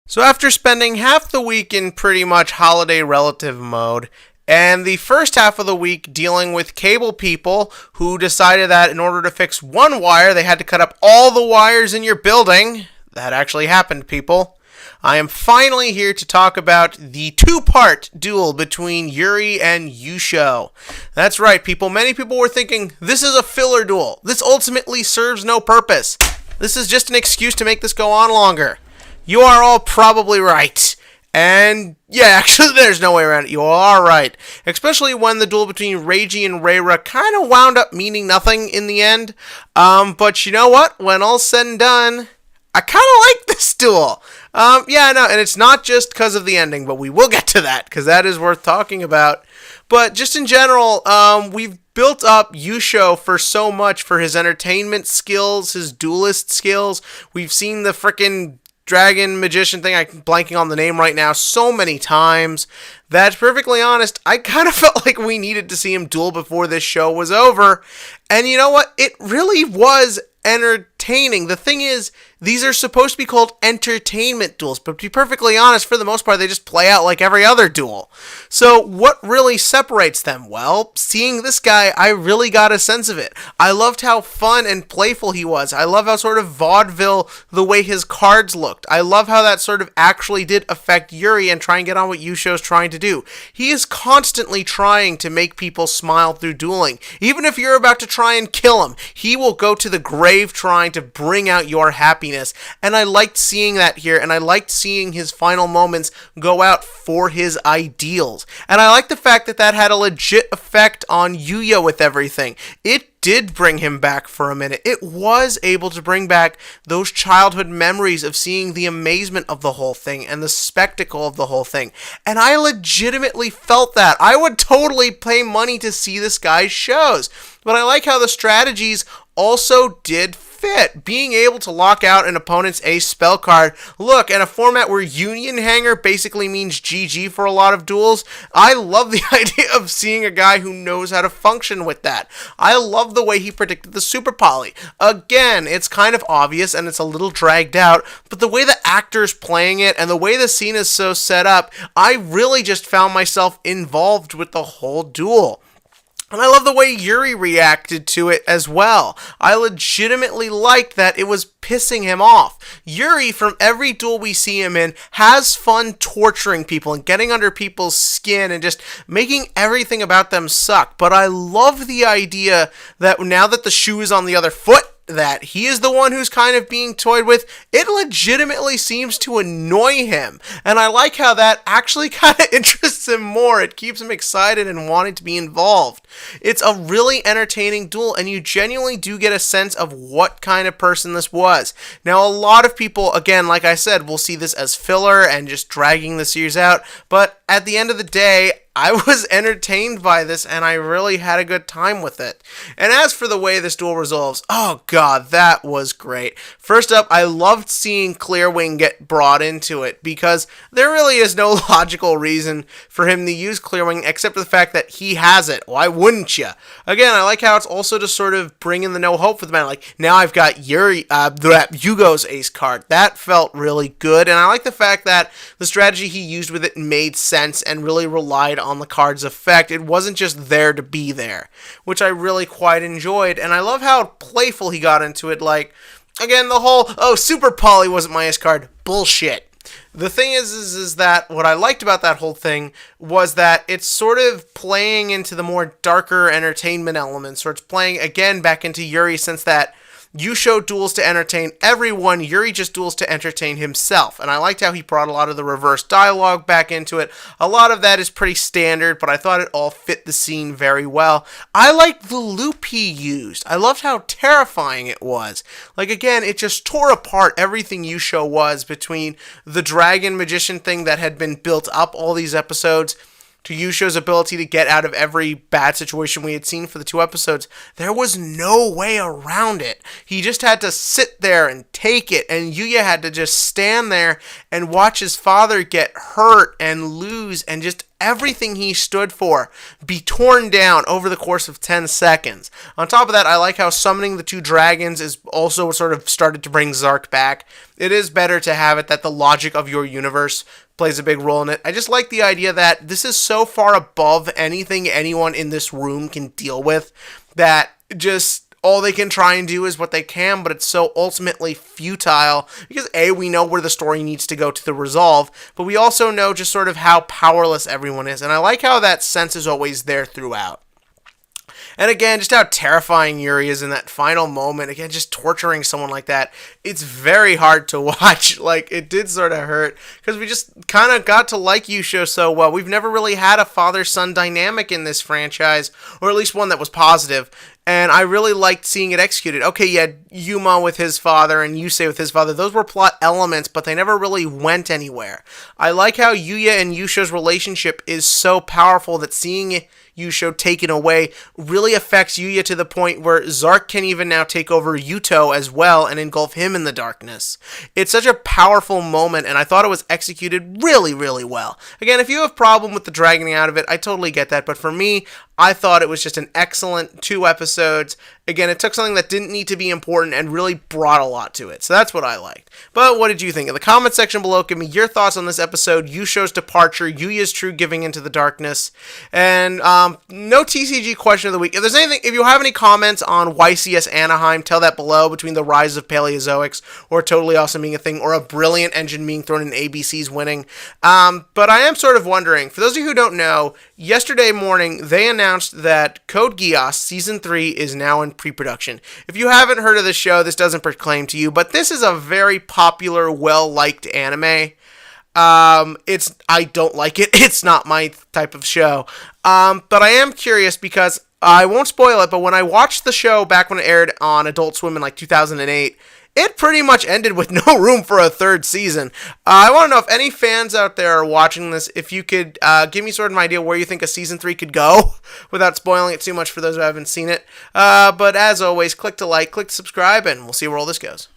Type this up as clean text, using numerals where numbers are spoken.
So after spending half the week in pretty much holiday relative mode, and the first half of the week dealing with cable people who decided that in order to fix one wire, they had to cut up all the wires in your building. That actually happened, people. I am finally here to talk about the two-part duel between Yuri and Yusho. That's right, people. Many people were thinking, this is a filler duel. This ultimately serves no purpose. This is just an excuse to make this go on longer. You are all probably right. And yeah, actually there's no way around it. You are right. Especially when the duel between Reiji and Reira kind of wound up meaning nothing in the end. But you know what? When all's said and done, I kind of like this duel. And it's not just because of the ending, but we will get to that because that is worth talking about. But just in general, we've built up Yusho for so much for his entertainment skills, his duelist skills. We've seen the frickin' dragon magician thing, I'm blanking on the name right now, so many times that, perfectly honest, I kind of felt like we needed to see him duel before this show was over. And you know what? It really was entertaining. The thing is, these are supposed to be called entertainment duels, but to be perfectly honest, for the most part, they just play out like every other duel. So what really separates them? Well, seeing this guy, I really got a sense of it. I loved how fun and playful he was. I love how sort of vaudeville the way his cards looked. I love how that sort of actually did affect Yuri and try and get on what Yusho's trying to do. He is constantly trying to make people smile through dueling. Even if you're about to try and kill him, he will go to the grave trying to bring out your happiness. And I liked seeing that here, and I liked seeing his final moments go out for his ideals. And I like the fact that that had a legit effect on Yuya with everything. It did bring him back for a minute. It was able to bring back those childhood memories of seeing the amazement of the whole thing and the spectacle of the whole thing. And I legitimately felt that. I would totally pay money to see this guy's shows. But I like how the strategies also did fit. Being able to lock out an opponent's ace spell card. Look, in a format where Union Hanger basically means GG for a lot of duels, I love the idea of seeing a guy who knows how to function with that. I love the way he predicted the Super Poly. Again, it's kind of obvious and it's a little dragged out, but the way the actor's playing it and the way the scene is so set up, I really just found myself involved with the whole duel. And I love the way Yuri reacted to it as well. I legitimately liked that it was pissing him off. Yuri, from every duel we see him in, has fun torturing people and getting under people's skin and just making everything about them suck. But I love the idea that now that the shoe is on the other foot, that he is the one who's kind of being toyed with, it legitimately seems to annoy him. And I like how that actually kind of interests him more. It keeps him excited and wanting to be involved. It's a really entertaining duel, and you genuinely do get a sense of what kind of person this was. Now, a lot of people, again, like I said, will see this as filler and just dragging the series out, but at the end of the day, I was entertained by this, and I really had a good time with it. And as for the way this duel resolves, oh god, that was great. First up, I loved seeing Clearwing get brought into it, because there really is no logical reason for him to use Clearwing, except for the fact that he has it. Why wouldn't you? Again, I like how it's also to sort of bring in the no hope for the man. Like, now I've got Yuri, Yugioh's ace card. That felt really good, and I like the fact that the strategy he used with it made sense and really relied on the card's effect. It wasn't just there to be there, which I really quite enjoyed. And I love how playful he got into it. Like, again, the whole, oh, Super Poly wasn't my ace card. Bullshit. The thing is that what I liked about that whole thing was that it's sort of playing into the more darker entertainment elements, or it's playing, again, back into Yuri, since that Yusho duels to entertain everyone, Yuri just duels to entertain himself. And I liked how he brought a lot of the reverse dialogue back into it. A lot of that is pretty standard, but I thought it all fit the scene very well. I liked the loop he used. I loved how terrifying it was. Like, again, it just tore apart everything Yusho was, between the dragon magician thing that had been built up all these episodes, to Yusho's ability to get out of every bad situation we had seen for the 2 episodes. There was no way around it. He just had to sit there and take it, and Yuya had to just stand there and watch his father get hurt and lose and just everything he stood for be torn down over the course of 10 seconds. On top of that, I like how summoning the two dragons is also sort of started to bring Zark back. It is better to have it that the logic of your universe plays a big role in it. I just like the idea that this is so far above anything anyone in this room can deal with that just all they can try and do is what they can, but it's so ultimately futile because A, we know where the story needs to go to the resolve, but we also know just sort of how powerless everyone is, and I like how that sense is always there throughout. And again, just how terrifying Yuri is in that final moment. Again, just torturing someone like that. It's very hard to watch. Like, it did sort of hurt because we just kind of got to like Yusho so well. We've never really had a father-son dynamic in this franchise, or at least one that was positive. And I really liked seeing it executed. Okay, you had Yuma with his father and Yusei with his father. Those were plot elements, but they never really went anywhere. I like how Yuya and Yusho's relationship is so powerful that seeing Yusho taken away really affects Yuya to the point where Zark can even now take over Yuto as well and engulf him in the darkness. It's such a powerful moment, and I thought it was executed really, really well. Again, if you have a problem with the dragging out of it, I totally get that, but for me, I thought it was just an excellent 2 episodes. Again, it took something that didn't need to be important and really brought a lot to it. So that's what I liked. But what did you think? In the comment section below, give me your thoughts on this episode, Yusho's departure, Yuya's true giving into the darkness, and no TCG question of the week. If there's anything, if you have any comments on YCS Anaheim, tell that below between the rise of Paleozoics or Totally Awesome being a thing or a brilliant engine being thrown in ABC's winning. But I am sort of wondering, for those of you who don't know, yesterday morning they announced that Code Geass Season 3 is now in pre-production. If you haven't heard of this show, this doesn't proclaim to you, but this is a very popular, well-liked anime. I don't like it. It's not my type of show. But I am curious because I won't spoil it, but when I watched the show back when it aired on Adult Swim in like 2008, it pretty much ended with no room for a 3rd season. I want to know if any fans out there are watching this, if you could give me sort of an idea where you think a Season 3 could go without spoiling it too much for those who haven't seen it. But as always, click to like, click to subscribe, and we'll see where all this goes.